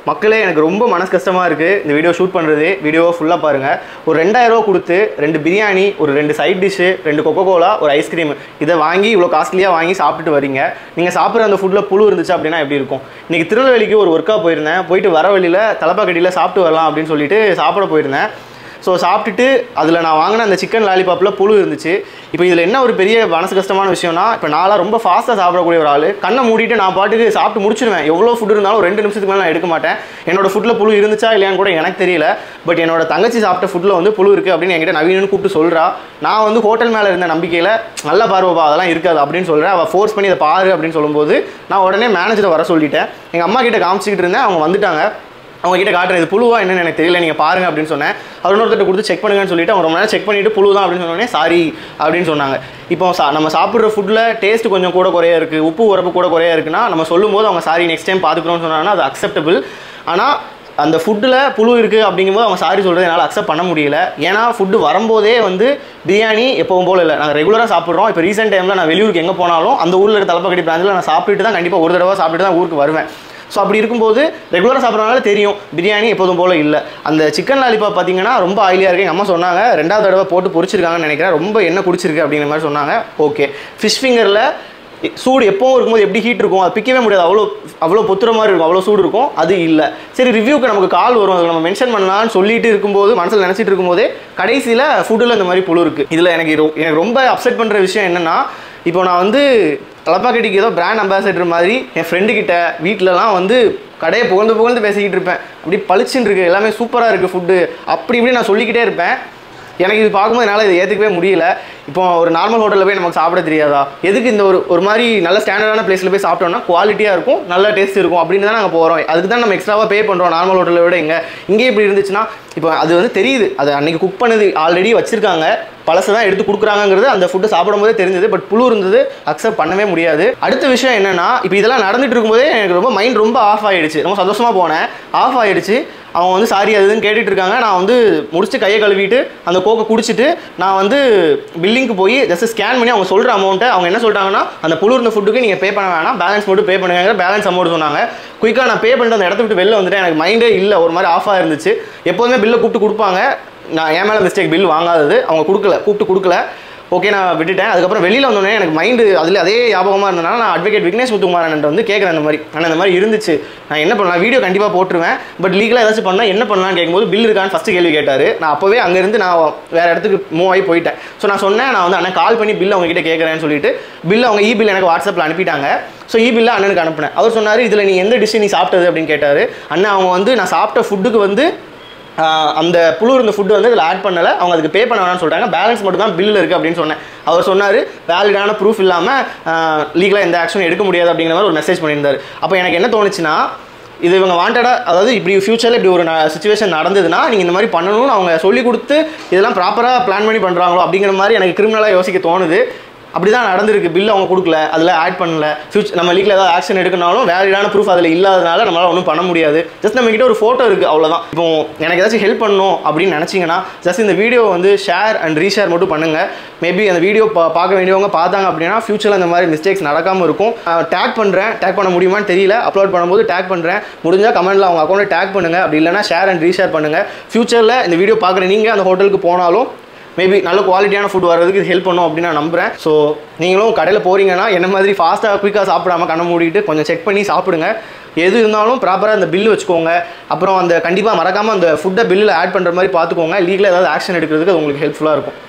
மக்களே எனக்கு ரொம்ப மனசு கஷ்டமாக இருக்குது இந்த வீடியோ ஷூட் பண்ணுறது. வீடியோவை ஃபுல்லாக பாருங்கள். ஒரு 2000 ரூபா கொடுத்து 2 பிரியாணி, ஒரு 2 சைட் டிஷ்ஷு, 2 கொக்கோ கோலா, ஒரு ஐஸ்கிரீம் இதை வாங்கி இவ்வளோ காஸ்ட்லியாக வாங்கி சாப்பிட்டுட்டு வரீங்க. நீங்கள் சாப்பிட்ற அந்த ஃபுட்டில் புழு இருந்துச்சு அப்படின்னா எப்படி இருக்கும்? இன்றைக்கி திருநெல்வேலிக்கு ஒரு ஒர்க்காக போயிருந்தேன். போயிட்டு வர வழியில் தலப்பாக்கட்டியில் சாப்பிட்டு வரலாம் அப்படின்னு சொல்லிட்டு சாப்பிட போயிருந்தேன். ஸோ சாப்பிட்டுட்டு அதில் நான் வாங்கின அந்த சிக்கன் லாலிபாப்பில் புழு இருந்துச்சு. இப்போ இதில் என்ன ஒரு பெரிய மனசு கஷ்டமான விஷயம்னா, இப்போ நான்லாம் ரொம்ப ஃபாஸ்ட்டாக சாப்பிடக்கூடிய ஒரு ஆள். கண்ணை மூடிட்டு நான் பாட்டுக்கு சாப்பிட்டு முடிச்சிடுவேன். எவ்வளோ ஃபுட் இருந்தாலும் 2 நிமிஷத்துக்கு மேலே நான் எடுக்க மாட்டேன். என்னோட ஃபுட்டில் புழு இருந்துச்சா இல்லையான்னு கூட எனக்கு தெரியல. பட் என்னோட தங்கச்சி சாப்பிட்ட ஃபுட்டில் வந்து புழு இருக்குது அப்படின்னு என்கிட்ட நவீனன்னு கூப்பிட்டு சொல்கிறா. நான் வந்து ஹோட்டல் மேலே இருந்த நம்பிக்கையில் நல்லா பாருவா அதெல்லாம் இருக்காது அப்படின்னு சொல்கிறேன். அவள் ஃபோர்ஸ் பண்ணி இதை பாரு அப்படின்னு சொல்லும்போது நான் உடனே மேனேஜரை வர சொல்லிட்டேன். எங்கள் அம்மா கிட்ட காமிச்சிக்கிட்டு இருந்தேன். அவங்க வந்துட்டாங்க. அவங்க கிட்ட காட்டுறேன், இது புழுவா என்னன்னு எனக்கு தெரியல, நீங்கள் பாருங்கள் அப்படின்னு சொன்னேன். அவர் இன்னொருத்தர் கொடுத்து செக் பண்ணுங்கன்னு சொல்லிட்டு அவங்க ரொம்ப நேரம் செக் பண்ணிவிட்டு புழு தான் அப்படின்னு சொன்னோடனே சாரி அப்படின்னு சொன்னாங்க. இப்போ நம்ம சாப்பிட்ற ஃபுட்டில் டேஸ்ட் கொஞ்சம் கூட குறையா இருக்குது, உப்பு உரப்பு கூட குறையா இருக்குன்னா நம்ம சொல்லும்போது அவங்க சாரி நெக்ஸ்ட் டைம் பார்த்துக்கிறோம்னு சொன்னாங்கன்னா அது அக்செப்டபிள். ஆனால் அந்த ஃபுட்டில் புழு இருக்குது அப்படிங்கும்போது அவங்க சாரி சொல்கிறது என்னால் அக்செப்ட் பண்ண முடியல. ஏன்னா ஃபுட்டு வரும்போதே வந்து பிரியாணி எப்பவும் போல் இல்லை, நாங்கள் ரெகுலராக சாப்பிட்றோம். இப்போ ரீசெண்ட் டைமில் நான் வெளியூருக்கு எங்கே போனாலும் அந்த ஊரில் இருக்க தலப்பாக்கட்டி பிராஞ்சில் நான் சாப்பிட்டு தான் கண்டிப்பாக ஒரு தடவை சாப்பிட்டு தான் ஊருக்கு வருவேன். ஸோ அப்படி இருக்கும்போது ரெகுலராக சாப்பிட்றதுனால தெரியும் பிரியாணி எப்போதும் போல் இல்லை. அந்த சிக்கன் லாலிபாப் பார்த்தீங்கன்னா ரொம்ப ஆயிலியாக இருக்குது. எங்கள் அம்மா சொன்னாங்க 2வது தடவை போட்டு பொரிச்சிருக்காங்கன்னு நினைக்கிறேன், ரொம்ப எண்ணெய் குடிச்சிருக்கு அப்படிங்கிற மாதிரி சொன்னாங்க. ஓகே, ஃபிஷ் ஃபிங்கரில் சூடு எப்போவும் இருக்கும்போது எப்படி ஹீட் இருக்கும், அது பிக்கவே முடியாது, அவ்வளோ பொத்துற மாதிரி இருக்கும், அவ்வளோ சூடு இருக்கும். அது இல்லை. சரி, ரிவ்யூக்கு நமக்கு கால் வரும், அதை நம்ம மென்ஷன் பண்ணலாம்னு சொல்லிட்டு இருக்கும்போது மனசில் நினச்சிட்டு இருக்கும்போதே கடைசியில் ஃபுட்டில் இந்த மாதிரி புழு இருக்குது. இதில் எனக்கு ரொம்ப அப்செட் பண்ணுற விஷயம் என்னென்னா, இப்போ நான் வந்து தலப்பாக்கட்டிக்கு ஏதோ பிராண்ட் அம்பாசிடர் மாதிரி என் ஃப்ரெண்டுக்கிட்ட வீட்டிலலாம் வந்து கடையை புகழ்ந்து பேசிக்கிட்டு இருப்பேன். அப்படி பளிச்சுன்னு இருக்குது, எல்லாமே சூப்பராக இருக்குது ஃபுட்டு, அப்படி இப்படி நான் சொல்லிக்கிட்டே இருப்பேன். எனக்கு இது பார்க்கும்போது என்னால் இதை ஏற்றுக்கவே முடியல. இப்போ ஒரு நார்மல் ஹோட்டலில் போய் நமக்கு சாப்பிட தெரியாதா? எதுக்கு இந்த ஒரு மாதிரி நல்ல ஸ்டாண்டர்டான பிளேஸில் போய் சாப்பிட்டோம்னா குவாலிட்டியாக இருக்கும், நல்ல டேஸ்ட் இருக்கும் அப்படின்னு தான் நாங்கள் போகிறோம். அதுக்கு தான் நம்ம எக்ஸ்ட்ராவாக பே பண்ணுறோம் நார்மல் ஹோட்டலை விட. இங்கே இப்படி இருந்துச்சுன்னா இப்போ அது வந்து தெரியுது, அது அன்றைக்கி குக் பண்ணது ஆல்ரெடி வச்சுருக்காங்க, பழசை தான் எடுத்து கொடுக்குறாங்கிறது அந்த ஃபுட்டு சாப்பிடும் போதே தெரிஞ்சது. பட் புழு இருந்தது, அக்செப்ட் பண்ணவே முடியாது. அடுத்த விஷயம் என்னென்னா, இப்போ இதெல்லாம் நடந்துட்டு இருக்கும்போதே எனக்கு ரொம்ப ஆஃப் ஆகிடுச்சு. ரொம்ப சந்தோஷமாக போனேன், ஆஃப் ஆகிடுச்சு. அவங்க வந்து சாரி அதுன்னு கேட்டுட்டு இருக்காங்க. நான் வந்து முடிச்சுட்டு கையை கழுவிட்டு அந்த கோக்கை குடிச்சிட்டு நான் வந்து பில்லிங்க்கு போய் ஜஸ்ட் ஸ்கேன் பண்ணி அவங்க சொல்கிற அமௌண்ட்டை அவங்க என்ன சொல்லிட்டாங்கன்னா, அந்த புழு இருந்த ஃபுட்டுக்கு நீங்கள் பே பண்ண வேணாம், பேலன்ஸ் மட்டும் பே பண்ணுங்க, பேலன்ஸ் அமௌண்ட் சொன்னாங்க. குயிக்காக நான் பே பண்ணிட்டு அந்த இடத்த விட்டு வெளில வந்துட்டேன். எனக்கு மைண்டே இல்லை, ஒரு மாதிரி ஆஃபாக இருந்துச்சு. எப்போதுமே பில்லை கூப்பிட்டு கொடுப்பாங்க, நான் என் மேலே மிஸ்டேக், பில் வாங்காதது அவங்க கூப்பிட்டு கொடுக்கல. ஓகே, நான் விட்டுட்டேன். அதுக்கப்புறம் வெளியில் வந்தோடனே எனக்கு மைண்டு அதில் அதே ஞாபகமாக இருந்தனால நான் அட்வொகேட் விக்னேஷ் முத்துக்குமாரன் வந்து கேட்குறேன், இந்த மாதிரி இருந்துச்சு, நான் என்ன பண்ணலாம், வீடியோ கண்டிப்பாக போட்டுருவேன், பட் லீகலாக ஏதாச்சும் பண்ணால் என்ன பண்ணலான்னு கேட்கும்போது பில் இருக்கான்னு ஃபஸ்ட்டு கேள்வி கேட்டார். நான் அப்போவே அங்கேருந்து நான் வேறு இடத்துக்கு மூவ் ஆகி போயிட்டேன். ஸோ நான் சொன்னேன், நான் வந்து அண்ணன் கால் பண்ணி பில் அவங்ககிட்ட கேட்குறேன்னு சொல்லிட்டு பில் அவங்க பில் எனக்கு வாட்ஸ்அப்பில் அனுப்பிட்டாங்க. ஸோ பில்லை அண்ணனுக்கு அனுப்பினேன். அவர் சொன்னார், இதில் நீ எந்த டிஷ்ஷு நீ சாப்பிட்டது அப்படின்னு கேட்டார். அண்ணன் அவங்க வந்து நான் சாப்பிட்ட ஃபுட்டுக்கு வந்து அந்த புழு இருந்த ஃபுட்டு வந்து இதில் ஆட் பண்ணலை, அவங்க அதுக்கு பே பண்ண வேணாம்னு சொல்லிட்டாங்க, பேலன்ஸ் மட்டும் தான் பில்லில் இருக்குது அப்படின்னு சொன்னேன். அவர் சொன்னார், வேலிடான ப்ரூஃப் இல்லாமல் லீகலாக எந்த ஆக்ஷனும் எடுக்க முடியாது அப்படிங்கிற மாதிரி ஒரு மெசேஜ் பண்ணியிருந்தார். அப்போ எனக்கு என்ன தோணுச்சுன்னா, இது இவங்க வாண்டடாக, அதாவது இப்படி ஃபியூச்சரில் இப்படி ஒரு சுச்சுவேஷன் நடந்ததுன்னா நீங்கள் இந்த மாதிரி பண்ணணும்னு அவங்க சொல்லிக் கொடுத்து இதெல்லாம் ப்ராப்பராக பிளான் பண்ணி பண்ணுறாங்களோ அப்படிங்கிற மாதிரி எனக்கு கிரிமினலாக யோசிக்க தோணுது. அப்படி தான் நடந்திருக்கு. பில் அவங்க கொடுக்கல, அதில் ஆட் பண்ணல. நம்ம லீக்கில் ஏதாவது ஆக்ஷன் எடுக்கனாலும் வேலிடான ப்ரூஃப் அதில் இல்லாதனால நம்மளால் ஒன்றும் பண்ண முடியாது. ஜஸ்ட் நம்மகிட்ட ஒரு ஃபோட்டோ இருக்குது, அவ்வளோதான். இப்போ எனக்கு ஏதாச்சும் ஹெல்ப் பண்ணணும் அப்படின்னு நினச்சிங்கன்னா ஜஸ்ட் இந்த வீடியோ வந்து ஷேர் அண்ட் ரீஷேர் மட்டும் பண்ணுங்கள். மேபி அந்த வீடியோ பார்க்க வேண்டியவங்க பார்த்தாங்க அப்படின்னா ஃபியூச்சரில் அந்த மாதிரி மிஸ்டேக்ஸ் நடக்காமல் இருக்கும். டேக் பண்ண முடியுமான்னு தெரியல, அப்லோட் பண்ணும்போது டேக் பண்ணுறேன். முடிஞ்சால் கமெண்ட்டில் அவங்க அக்கௌண்ட்டை டேக் பண்ணுங்கள், அப்படி இல்லைனா ஷேர் அண்ட் ரீஷேர் பண்ணுங்கள். ஃபியூச்சரில் இந்த வீடியோ பார்க்குற நீங்கள் அந்த ஹோட்டலுக்கு போனாலும் மேபி நல்ல குவாலிட்டியான ஃபுட் வரதுக்கு இது ஹெல்ப் பண்ணும் அப்படின்னு நான் நம்புகிறேன். ஸோ நீங்களும் கடையில் போகிறீங்கன்னா என்ன மாதிரி ஃபாஸ்ட்டாக குயிக்காக சாப்பிடாமல் கண்ண மூடிட்டு கொஞ்சம் செக் பண்ணி சாப்பிடுங்க. எது இருந்தாலும் ப்ராப்பராக அந்த பில்லு வச்சுக்கோங்க. அப்புறம் அந்த கண்டிப்பாக மறக்காமல் அந்த ஃபுட்டை பில்லில் ஆட் பண்ணுற மாதிரி பார்த்துக்கோங்க. லீகலாக ஏதாவது ஆக்ஷன் எடுக்கிறதுக்கு அது உங்களுக்கு ஹெல்ப்ஃபுல்லாக இருக்கும்.